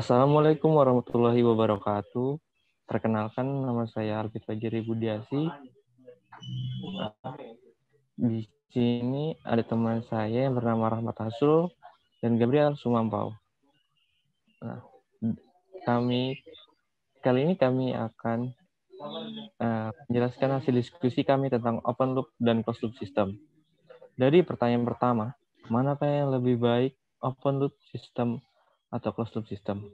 Assalamualaikum warahmatullahi wabarakatuh. Perkenalkan, nama saya Alfit Fajri Budiasi. Di sini ada teman saya yang bernama Rahmat Hasul dan Gabriel Sumampau. Nah, kali ini kami akan menjelaskan hasil diskusi kami tentang open loop dan closed loop system. Dari pertanyaan pertama, manakah yang lebih baik, open loop system atau closed loop system?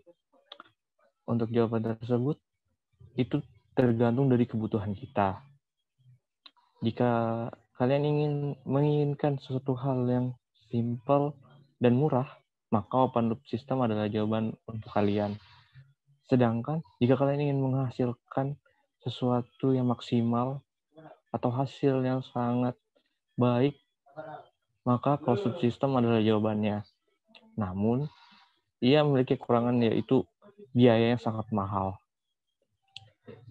Untuk jawaban tersebut, itu tergantung dari kebutuhan kita. Jika kalian menginginkan sesuatu hal yang simple dan murah, maka open loop system adalah jawaban untuk kalian. Sedangkan jika kalian ingin menghasilkan sesuatu yang maksimal atau hasil yang sangat baik, maka closed loop system adalah jawabannya. Namun, ia memiliki kekurangan, yaitu biaya yang sangat mahal.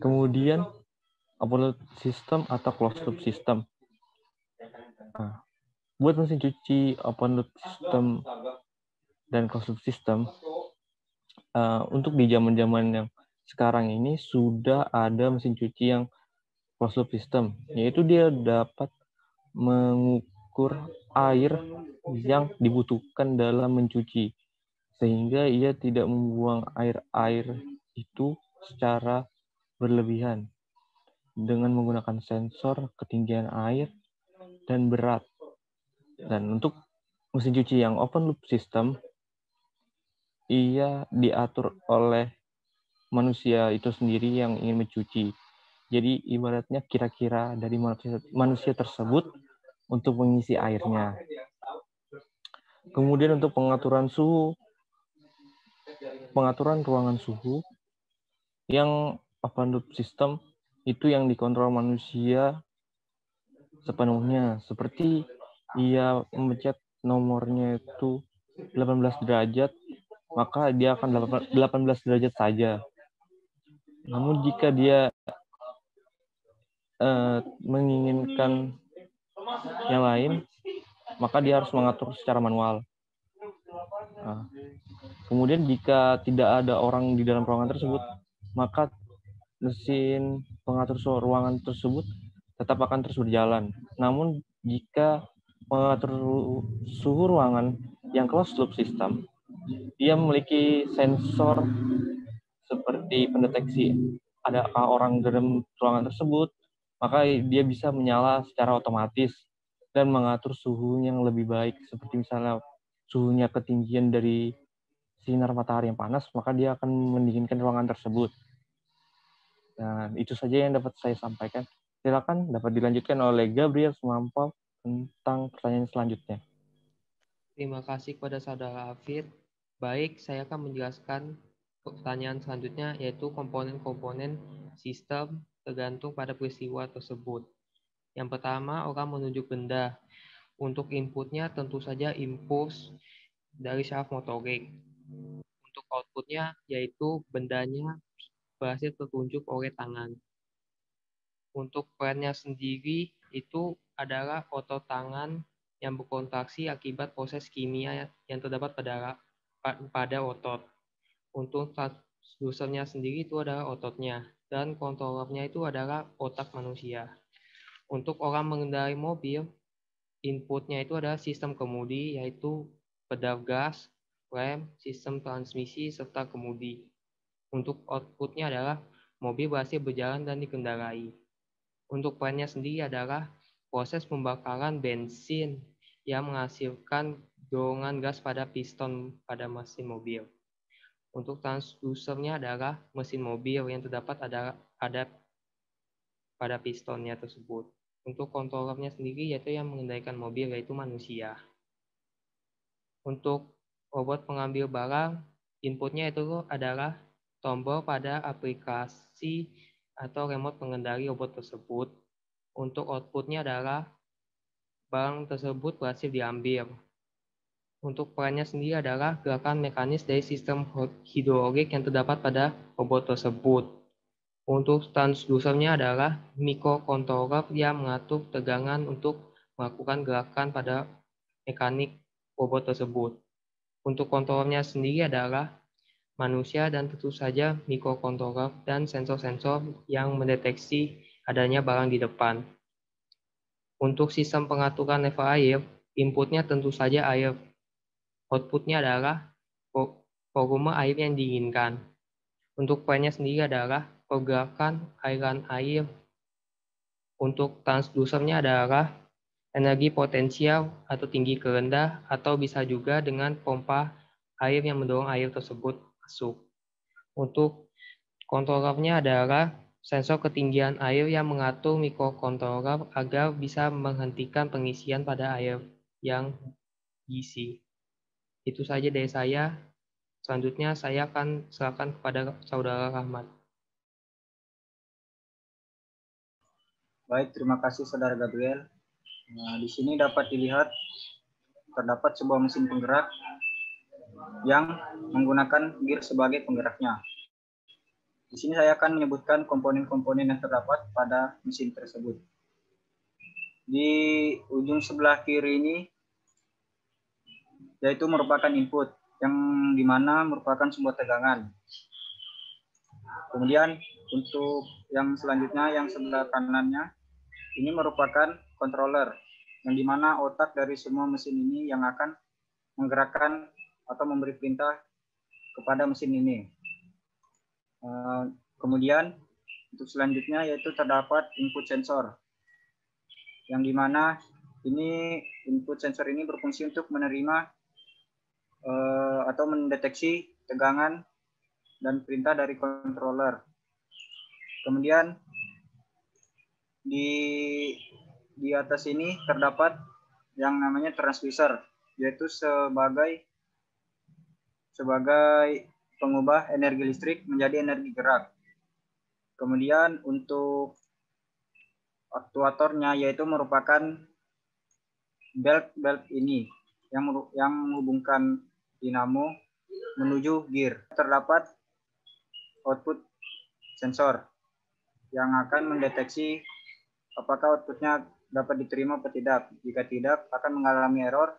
Kemudian, open loop system atau closed loop system. Nah, buat mesin cuci open loop system dan closed loop system, untuk di zaman-zaman yang sekarang ini sudah ada mesin cuci yang closed loop system, yaitu dia dapat mengukur air yang dibutuhkan dalam mencuci, sehingga ia tidak membuang air-air itu secara berlebihan dengan menggunakan sensor ketinggian air dan berat. Dan untuk mesin cuci yang open loop system, ia diatur oleh manusia itu sendiri yang ingin mencuci. Jadi ibaratnya kira-kira dari manusia tersebut untuk mengisi airnya. Kemudian untuk pengaturan ruangan suhu, yang open loop system itu yang dikontrol manusia sepenuhnya. Seperti ia memencet nomornya itu 18 derajat, maka dia akan 18 derajat saja. Namun jika dia menginginkan yang lain, maka dia harus mengatur secara manual. Kemudian jika tidak ada orang di dalam ruangan tersebut, maka mesin pengatur ruangan tersebut tetap akan terus berjalan. Namun jika pengatur suhu ruangan yang closed loop system, dia memiliki sensor seperti pendeteksi adakah orang dalam ruangan tersebut, maka dia bisa menyala secara otomatis dan mengatur suhu yang lebih baik. Seperti misalnya suhunya ketinggian dari sinar matahari yang panas, maka dia akan mendinginkan ruangan tersebut. Dan itu saja yang dapat saya sampaikan. Silakan dapat dilanjutkan oleh Gabriel Sumampau tentang pertanyaan selanjutnya. Terima kasih kepada saudara Hafid. Baik, saya akan menjelaskan pertanyaan selanjutnya, yaitu komponen-komponen sistem tergantung pada peristiwa tersebut. Yang pertama, orang menunjuk benda. Untuk inputnya tentu saja impuls dari syaraf motorik. Untuk outputnya yaitu bendanya berhasil tertunjuk oleh tangan. Untuk perannya sendiri itu adalah otot tangan yang berkontraksi akibat proses kimia yang terdapat pada otot. Untuk transdusernya sendiri itu adalah ototnya, dan kontrolernya itu adalah otak manusia. Untuk orang mengendarai mobil, inputnya itu adalah sistem kemudi, yaitu pedal gas, rem, sistem transmisi, serta kemudi. Untuk outputnya adalah mobil berhasil berjalan dan dikendarai. Untuk perannya sendiri adalah proses pembakaran bensin yang menghasilkan dorongan gas pada piston pada mesin mobil. Untuk transdusernya adalah mesin mobil yang terdapat ada pada pistonnya tersebut. Untuk kontrolernya sendiri yaitu yang mengendalikan mobil, yaitu manusia. Untuk robot pengambil barang, inputnya itu adalah tombol pada aplikasi atau remote pengendali robot tersebut. Untuk outputnya adalah barang tersebut berhasil diambil. Untuk perannya sendiri adalah gerakan mekanis dari sistem hidrolik yang terdapat pada robot tersebut. Untuk transdusernya adalah mikrokontroler yang mengatur tegangan untuk melakukan gerakan pada mekanik robot tersebut. Untuk kontrolnya sendiri adalah manusia, dan tentu saja mikrokontroler dan sensor-sensor yang mendeteksi adanya barang di depan. Untuk sistem pengaturan level air, inputnya tentu saja air. Outputnya adalah volume air yang diinginkan. Untuk poinnya sendiri adalah pergerakan aliran air. Untuk transdusernya adalah energi potensial atau tinggi ke rendah, atau bisa juga dengan pompa air yang mendorong air tersebut masuk. Untuk kontrolernya adalah sensor ketinggian air yang mengatur mikrokontroler agar bisa menghentikan pengisian pada air yang diisi. Itu saja dari saya. Selanjutnya saya akan serahkan kepada Saudara Rahmat. Baik, terima kasih Saudara Gabriel. Nah, di sini dapat dilihat terdapat sebuah mesin penggerak yang menggunakan gear sebagai penggeraknya. Di sini saya akan menyebutkan komponen-komponen yang terdapat pada mesin tersebut. Di ujung sebelah kiri ini yaitu merupakan input yang dimana merupakan sebuah tegangan. Kemudian untuk yang selanjutnya yang sebelah kanannya ini merupakan controller yang dimana otak dari semua mesin ini yang akan menggerakkan atau memberi perintah kepada mesin ini. Kemudian untuk selanjutnya yaitu terdapat input sensor yang dimana ini input sensor ini berfungsi untuk menerima atau mendeteksi tegangan dan perintah dari controller. Kemudian di atas ini terdapat yang namanya transducer, yaitu sebagai pengubah energi listrik menjadi energi gerak. Kemudian untuk aktuatornya yaitu merupakan belt ini yang menghubungkan dinamo menuju gear. Terdapat output sensor yang akan mendeteksi apakah outputnya dapat diterima atau tidak. Jika tidak, akan mengalami error.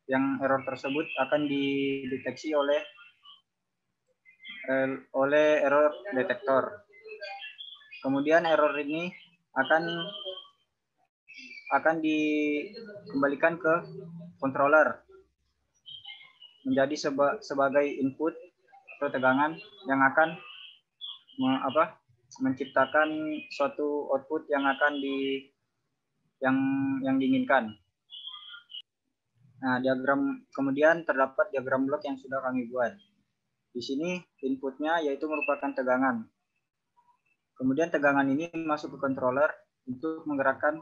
Yang error tersebut akan dideteksi oleh error detektor. Kemudian error ini akan dikembalikan ke controller menjadi sebagai input atau tegangan yang akan menciptakan suatu output yang akan yang diinginkan. Nah, kemudian terdapat diagram blok yang sudah kami buat. Di sini inputnya yaitu merupakan tegangan. Kemudian tegangan ini masuk ke controller untuk menggerakkan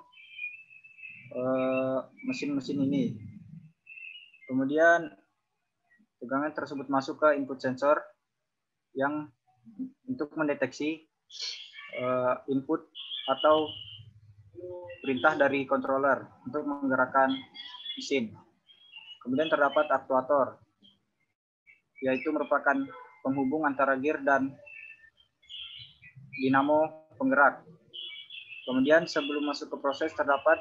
mesin-mesin ini. Kemudian tegangan tersebut masuk ke input sensor yang untuk mendeteksi input atau perintah dari controller untuk menggerakkan mesin. Kemudian terdapat aktuator, yaitu merupakan penghubung antara gear dan dinamo penggerak. Kemudian sebelum masuk ke proses terdapat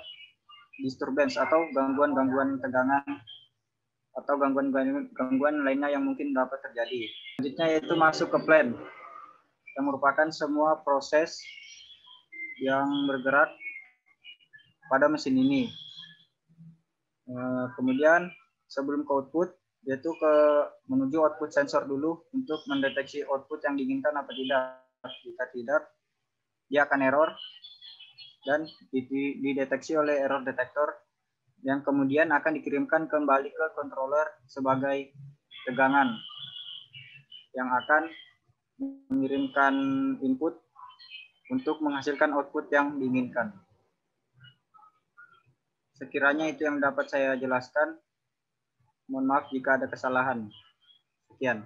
disturbance atau gangguan-gangguan tegangan atau gangguan lainnya yang mungkin dapat terjadi. Selanjutnya yaitu masuk ke plan yang merupakan semua proses yang bergerak pada mesin ini. Kemudian sebelum ke output yaitu menuju output sensor dulu untuk mendeteksi output yang diinginkan apa tidak. Jika tidak, dia akan error dan dideteksi oleh error detektor yang kemudian akan dikirimkan kembali ke controller sebagai tegangan yang akan mengirimkan input untuk menghasilkan output yang diinginkan. Sekiranya itu yang dapat saya jelaskan. Mohon maaf jika ada kesalahan. Sekian.